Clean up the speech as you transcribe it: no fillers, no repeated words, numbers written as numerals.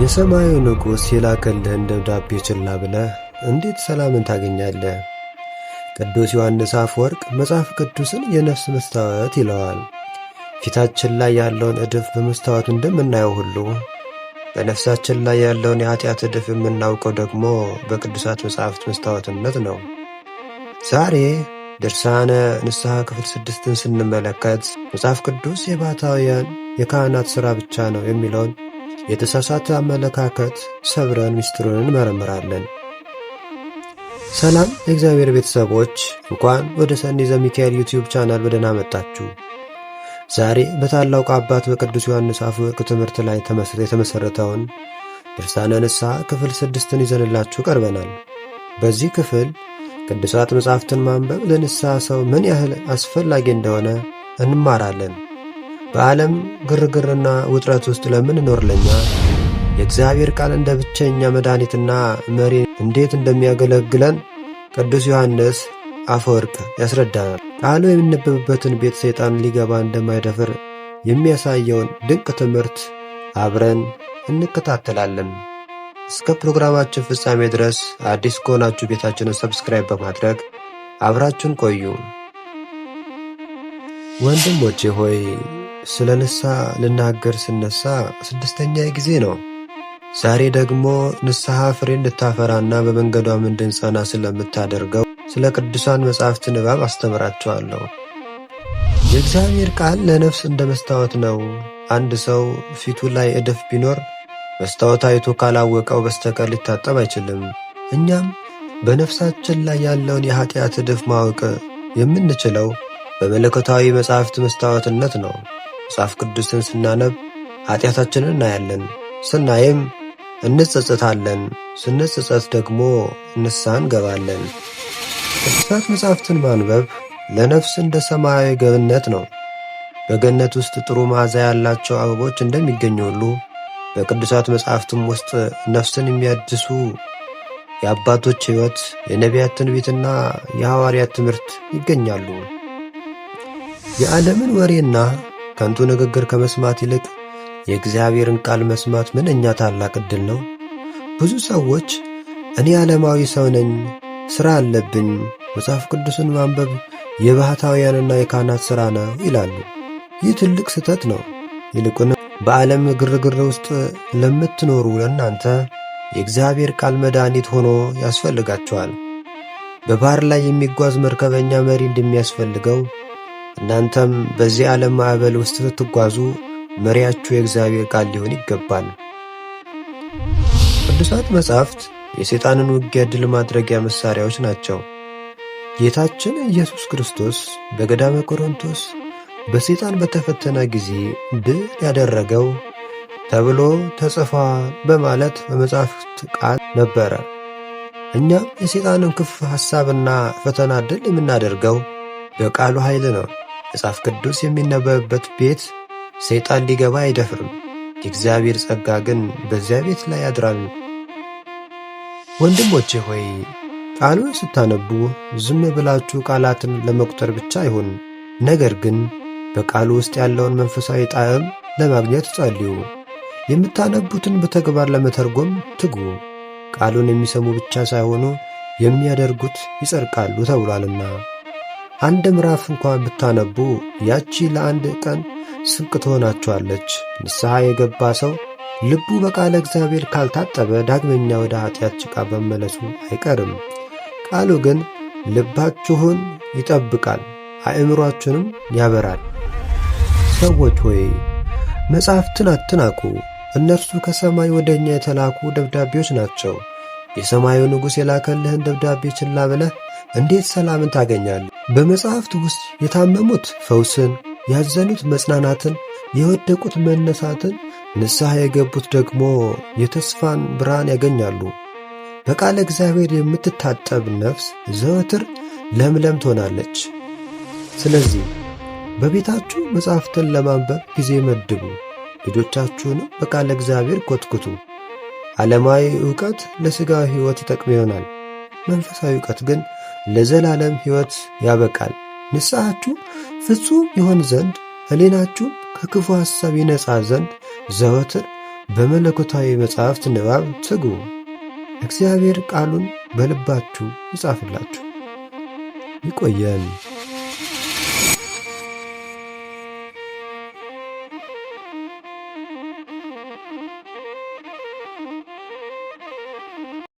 የሰማዩ ንጉሥ የላከልህን ደብዳቤ ችላ ብለህ እንዴት ሰላምን ታገኛለህ? ቅዱስ ዮሐንስ አፈወርቅ መጽሐፍ ቅዱስን የነፍስ መስታወት ይለዋል። ፊታችን ላይ ያለውን እድፍ በመስታወቱ እንደምናየው ሁሉ በነፍሳችን ላይ ያለውን የኃጢአት እድፍ የምናውቀው ደግሞ በቅዱሳት መጻሕፍት መስታወትነት ነው። ዛሬ ድርሳነ ንስሐ ክፍል 6ን ስንመለከት መጽሐፍ ቅዱስ የባሕታውያን የካህናት ሥራ ብቻ ነው የሚለውን የተሳሳተ አመለካከት ሰብረን ምስጢሩን እንመረምራለን። ሰላም የእግዚአብሔር ቤተሰቦች፣ እንኳን ወደ ሰኒ ዘሚካኤል ዩቲዩብ ቻናል በደህና መጣችሁ። ዛሬ በታላቁ አባት በቅዱስ ዮሐንስ አፈወርቅ ትምህርት ላይ የተመሠረተውን ድርሳነ ንስሐ ክፍል 6ን ይዘንላችሁ ቀርበናል። በዚህ ክፍል ቅዱሳት መጻሕፍትን ማንበብ ለንስሐ ሰው ምን ያህል አስፈላጊ እንደሆነ እንማራለን። በዓለም ግርግርና ውጥረት ውስጥ ለምንኖር ለኛ የእግዚአብሔር ቃል እንደ ብቸኛ መድኃኒትና መሪ እንዴት እንደሚያገለግለን ቅዱስ ዮሐንስ አፈወርቅ ያስረዳናል። ቃሉ የሚነበብበትን ቤት ሰይጣን ሊገባ እንደማይደፍር የሚያሳየውን ድንቅ ትምህርት አብረን እንከታተላለን። እስከ ፕሮግራማችን ፍጻሜ ድረስ አዲስ ከሆናችሁ ቤታችንን ሰብስክራይብ በማድረግ አብራችሁን ቆዩ። ወንድሞቼ ሆይ ስለ ንስሐ ልናገር ስነሳ 6ኛ ጊዜ ነው። ዛሬ ደግሞ ንስሐ ፍሬ እንድታፈራና በመንገዷም እንድንጸና ስለምታደርገው ስለ ቅዱሳን መጻሕፍት ንባብ አስተምራቸዋለሁ። የእግዚአብሔር ቃል ለነፍስ እንደ መስታወት ነው። አንድ ሰው ፊቱ ላይ እድፍ ቢኖር መስታወት አይቶ ካላወቀው በስተቀር ሊታጠብ አይችልም። እኛም በነፍሳችን ላይ ያለውን የኃጢአት እድፍ ማወቅ የምንችለው በመለኮታዊ መጻሕፍት መስታወትነት ነው። መጽሐፍ ቅዱስን ስናነብ ኃጢአታችንን እናያለን። ስናይም እንጸጸታለን። ስንጸጸት ደግሞ ንስሐ እንገባለን። ቅዱሳት መጻሕፍትን ማንበብ ለነፍስ እንደ ሰማያዊ ገነት ነው። በገነት ውስጥ ጥሩ መዓዛ ያላቸው አበቦች እንደሚገኙ ሁሉ በቅዱሳት መጻሕፍትም ውስጥ ነፍስን የሚያድሱ የአባቶች ሕይወት፣ የነቢያት ትንቢትና የሐዋርያት ትምህርት ይገኛሉ። የዓለምን ወሬና ከንቱ ንግግር ከመስማት ይልቅ የእግዚአብሔርን ቃል መስማት ምንኛ ታላቅ ዕድል ነው። ብዙ ሰዎች እኔ ዓለማዊ ሰው ነኝ፣ ሥራ አለብኝ፣ መጽሐፍ ቅዱስን ማንበብ የባሕታውያንና የካህናት ሥራ ነው ይላሉ። ይህ ትልቅ ስህተት ነው። ይልቁንም በዓለም ግርግር ውስጥ ለምትኖሩ ለእናንተ የእግዚአብሔር ቃል መድኃኒት ሆኖ ያስፈልጋቸዋል። በባሕር ላይ የሚጓዝ መርከበኛ መሪ እንደሚያስፈልገው እናንተም በዚህ ዓለም ማዕበል ውስጥ ስትጓዙ መሪያችሁ የእግዚአብሔር ቃል ሊሆን ይገባል። ቅዱሳት መጻሕፍት የሰይጣንን ውጊያ ድል ማድረጊያ መሣሪያዎች ናቸው። ጌታችን ኢየሱስ ክርስቶስ በገዳመ ቆሮንቶስ በሰይጣን በተፈተነ ጊዜ ድል ያደረገው ተብሎ ተጽፏል በማለት በመጻሕፍት ቃል ነበረ። እኛም የሰይጣንን ክፉ ሐሳብና ፈተና ድል የምናደርገው በቃሉ ኃይል ነው። መጽሐፍ ቅዱስ የሚነበብበት ቤት ሰይጣን ሊገባ አይደፍርም። የእግዚአብሔር ጸጋ ግን በዚያ ቤት ላይ ያድራል። ወንድሞቼ ሆይ ቃሉን ስታነቡ ዝም ብላችሁ ቃላትን ለመቁጠር ብቻ አይሁን፣ ነገር ግን በቃሉ ውስጥ ያለውን መንፈሳዊ ጣዕም ለማግኘት ጸልዩ። የምታነቡትን በተግባር ለመተርጎም ትጉ። ቃሉን የሚሰሙ ብቻ ሳይሆኑ የሚያደርጉት ይጸድቃሉ ተብሏልና። አንድ ምዕራፍ እንኳን ብታነቡ ያቺ ለአንድ ቀን ስንቅ ትሆናችኋለች። ንስሐ የገባ ሰው ልቡ በቃለ እግዚአብሔር ካልታጠበ ዳግመኛ ወደ ኃጢአት ጭቃ መመለሱ አይቀርም። ቃሉ ግን ልባችሁን ይጠብቃል፣ አእምሮአችሁንም ያበራል። ሰዎች ሆይ መጻሕፍትን አትናቁ። እነርሱ ከሰማይ ወደ እኛ የተላኩ ደብዳቤዎች ናቸው። የሰማዩ ንጉሥ የላከልህን ደብዳቤ ችላ ብለህ እንዴት ሰላምን ታገኛለህ? በመጽሐፍት ውስጥ የታመሙት ፈውስን፣ ያዘኑት መጽናናትን፣ የወደቁት መነሳትን፣ ንስሐ የገቡት ደግሞ የተስፋን ብርሃን ያገኛሉ። በቃለ እግዚአብሔር የምትታጠብ ነፍስ ዘወትር ለምለም ትሆናለች። ስለዚህ በቤታችሁ መጽሐፍትን ለማንበብ ጊዜ መድቡ። ልጆቻችሁንም በቃለ እግዚአብሔር ኮትኩቱ። ዓለማዊ ዕውቀት ለሥጋዊ ሕይወት ይጠቅም ይሆናል። መንፈሳዊ ዕውቀት ግን ለዘላለም ሕይወት ያበቃል። ንስሐችሁ ፍጹም ይሆን ዘንድ ሕሊናችሁም ከክፉ ሐሳብ ይነጻ ዘንድ ዘወትር በመለኮታዊ መጻሕፍት ንባብ ትጉ። እግዚአብሔር ቃሉን በልባችሁ ይጻፍላችሁ። ይቆየን።